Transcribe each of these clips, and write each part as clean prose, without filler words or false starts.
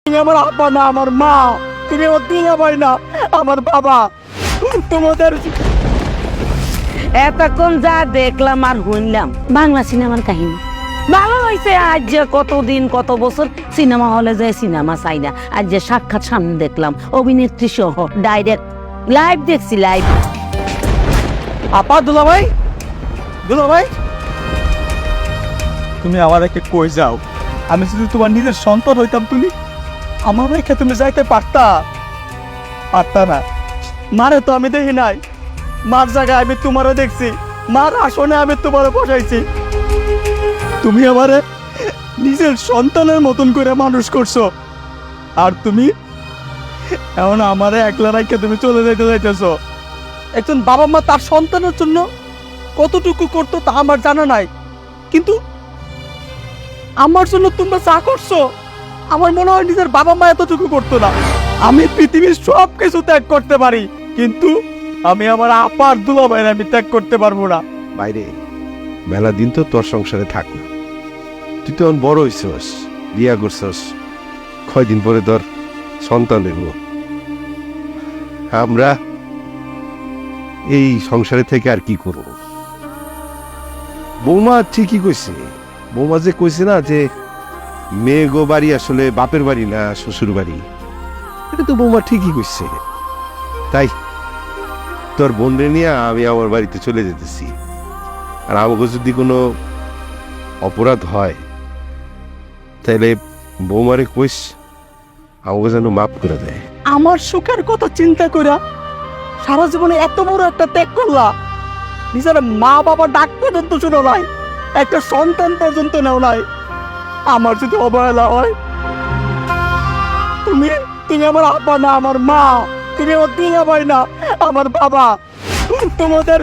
তুমি আমার আপা না, আমার মা। তুমি আমার দুলা ভাই না, আমার বাবা। তোমাদের এতক্ষণ যা দেখলাম আর শুনলাম বাংলা সিনেমার কাহিনী ভালো হয়েছে। আজ যে কতদিন কত বছর সিনেমা হলে যায় সিনেমা চাই না, আজ যে সাক্ষাৎ সামনে দেখলাম অভিনেত্রী সহ ডাইরেক্ট লাইভ দেখছি লাইভ। আপা, দুলা ভাই, দুলা ভাই, তুমি আমার রেখে কই যাও? আমি যদি তোমার নিজের সন্তান হইতাম, তুমি আমার রেখে তুমি যাইতে পারতা? পারতা না। মারে তো আমি দেখি নাই, মার জায়গায় আমি তোমারও দেখছি, মার আসনে আমি তোমারও বসাইছি। তুমি আমারে নিজের সন্তানের মতন করে মানুষ করছো, আর তুমি এখন আমারে একলা রাখে তুমি চলে যাইতে যাইতেছো। একজন বাবা মা তার সন্তানের জন্য কতটুকু করতো তা আমার জানা নাই, কিন্তু আমার জন্য তোমরা যা করছো, আমার মনে হয় নিজের বাবা মা এতটুকু করতো না। আমি পৃথিবীর সব কিছু ত্যাগ করতে পারি, কিন্তু আমি আমার আপার দুলা ভাইয়ের আমি ত্যাগ করতে পারবো না। বাইরে মেলা দিন তো তোর সংসারে থাক না, তুই তো এখন বড় হইছস, বিয়া করছস, কয়দিন পরে তোর সন্তান হইব। আমরা এই সংসারে থেকে আর কি করব? বৌমা ঠিকই কইছে, বৌমা যে কইছে না যে মেয়ে গো বাড়ি আসলে বাপের বাড়ি না শ্বশুর বাড়ি, এটা তো বৌমা ঠিকই কইছে। তাই তোর বোনরে নিয়ে আমি আমার বাড়িতে চলে যেতেছি, আর আমাকে যদি কোনো অপরাধ হয় তাহলে বৌমারে কইস আমাকে যেন মাফ করে দেয়। আমার সুখের কথা চিন্তা কইরা সারা জীবনে এত বড় একটা ত্যাগ করলা, নিজের মা বাবা ডাক পর্যন্ত শুনো নাই, একটা সন্তান পর্যন্ত নেও নাই। আমার যদি অবহেলা হয়, তুমি তুমি আমার আপা না, আমার মা। তুমি আমার দুলা ভাই না, আমার বাবা। তোমাদের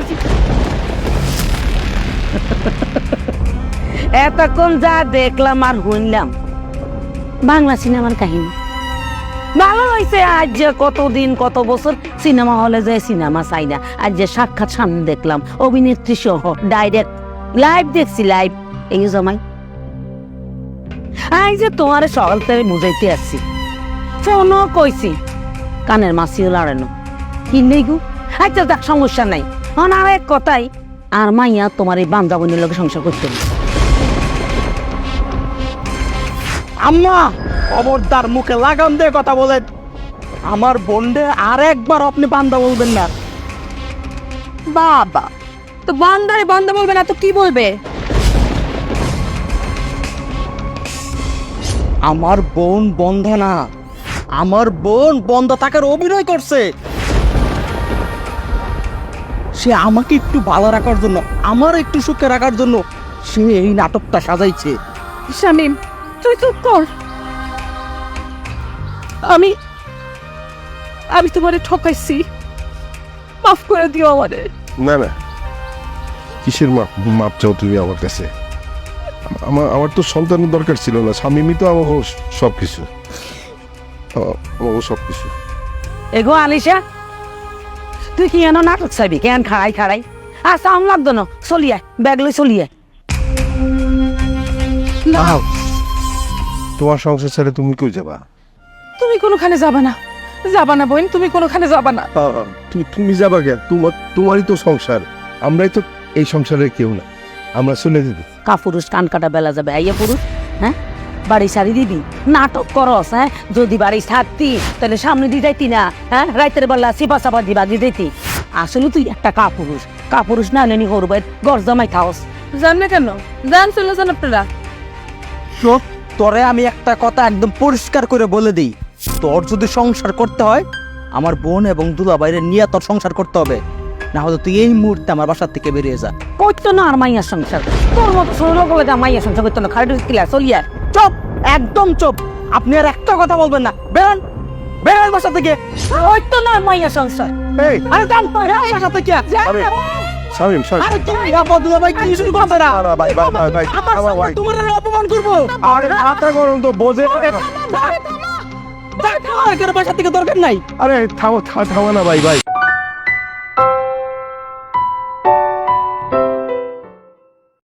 এতক্ষণ যা দেখলাম আর শুনলাম বাংলা সিনেমার কাহিনী ভালো হয়েছে। আজ যে কতদিন কত বছর সিনেমা হলে যায় সিনেমা চাই না, আজ যে সাক্ষাৎ সামনে দেখলাম অভিনেত্রী সহ ডাইরেক্ট লাইভ দেখছি লাইভ। এই জমাই এই যে তোমার সকাল থেকে বুঝাইতে আসছি, ফোনও কইছি, কানের মাসিও লাড়ানো কিনলেই গু। আচ্ছা দেখ, সমস্যা নাই। আর এক কথাই, আর মাইয়া তোমার এই বান্ধবনের লোক সংসার করতে হবে। আম্মা, খবরদার মুখে লাগাম দিয়ে কথা বলেন। আমার বোনডে আর একবার আপনি বান্দা বলবেন না। বাবা, তো বান্দারে বান্দা বলবে না তো কি বলবে? আমার বোন বন্ধা না, আমার বোন বন্ধা থাকার অভিনয় করছে। সে আমাকে একটু ভালো রাখার জন্য, আমার একটু সুখে রাখার জন্য সে এই নাটকটা সাজাইছে। শামিম, তুই চুপ কর। আমি আমি তোমারে ঠকাইছি, মাফ করে দিও আমারে। না না, কিসের মাপ মাপ চাও তুমি আমার কাছে? আমার তো সন্তানের দরকার ছিল না, স্বামী তো আমাকে সব কিছু, আমাকে সব কিছু। এগো আলিশা, তুই কি এনো নাটক চাইবি? কেন খাড়াই খাড়াই আর সাউন্ড লাগতো না, চলিয়ে ব্যাগ লই চলিয়ে। আহ, তোমার সংসার ছেড়ে তুমি কই যাবা? তুমি কোনোখানে যাবা না, যাবা না বোন, তুমি কোনোখানে যাবা না। তুমি যাবা কে? তোমারই তো সংসার, আমরাই তো এই সংসারের কেউ না, আমরা চলে যেতে। কাপুরুষ কান কাটা বেলা যাবে। আইয়া পুরুষ, হ্যাঁ বাড়ি সারি দিবি, নাটক করস। হ্যাঁ, যদি বাড়ি ছাড়তি তাহলে সামনে দিয়ে যাইতি না। হ্যাঁ, রাইতের বেলা সিপা চাপা দিবা দিয়ে দিতি। আসলে তুই একটা কাপুরুষ, কাপুরুষ না হলে নি হরবাই গর জমাই খাওস। জান না কেন? জান চলে যান আপনারা। শোন, তোরে আমি একটা কথা একদম পরিষ্কার করে বলে দিই, তোর যদি সংসার করতে হয়, আমার বোন এবং দুলা বাইরে নিয়ে তোর সংসার করতে হবে, না হলে তুই এই মুহূর্তে আমার বাসার থেকে বেরিয়ে যা। করতো না আর মাইয়ার সংসার, তোর মতো ছোট লোক মাইয়ার সংসার করতো না। খালি কিলা চলিয়া চুপ, একদম চুপ। আপনি আর একটা কথা বলবেন না। বেরোন, বেরোন বাসা থেকে। করতো না আর মাইয়ার সংসার। এই আরে কান বাসা থেকে। শামিম, আরে তুমি আপা দুলা ভাই কি শুরু করছে না? ভাই ভাই ভাই ভাই, আমার আমার ভাই, সামনে তোমার আর অপমান করবো? আরে মাথা গরম তো বোঝে। বাসা থেকে দরকার নাই। আরে থামো থামো না ভাই ভাই,